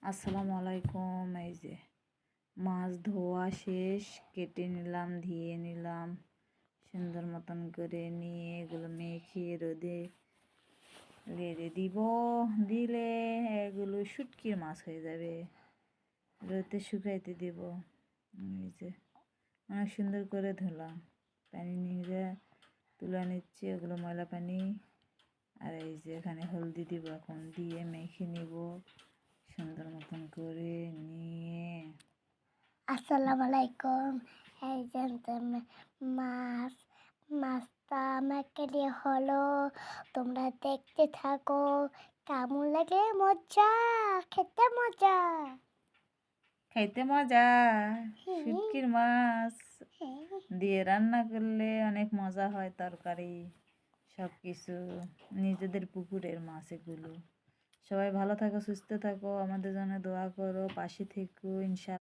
আসসালামু আলাইকুম। এই যে মাছ ধোয়া শেষ, কেটে নিলাম, ধুয়ে নিলাম সুন্দর মতন করে, নিয়ে এগুলো মেখে রোদে রেড়ে দিব। দিলে এগুলো শুটকির মাছ হয়ে যাবে। রোদে শুকাইতে দিব। এই যে অনেক সুন্দর করে ধুলাম, পানি নিয়ে তুলে নিচ্ছি ওগুলো ময়লা পানি। আর এই যে এখানে হলদি দিব, এখন দিয়ে মেখে নিব সুন্দর মতন করে নিয়ে। আসসালামু আলাইকুম। এই যে মাছ মাছটা আমাকে দিয়ে হলো, তোমরা দেখতে থাকো। কেমন লাগে? মজা, খেতে মজা। খাইতে মজা। হুম, শুটকির মাছ হুম। দিয়ে রান্না করলে অনেক মজা হয়, তরকারি সব কিছু। নিজেদের পুকুরের মাছ এগুলো। সবাই ভালো থাকো, সুস্থ থাকো, আমাদের জন্য দোয়া করো, পাশে থেকো ইনশাআল্লাহ।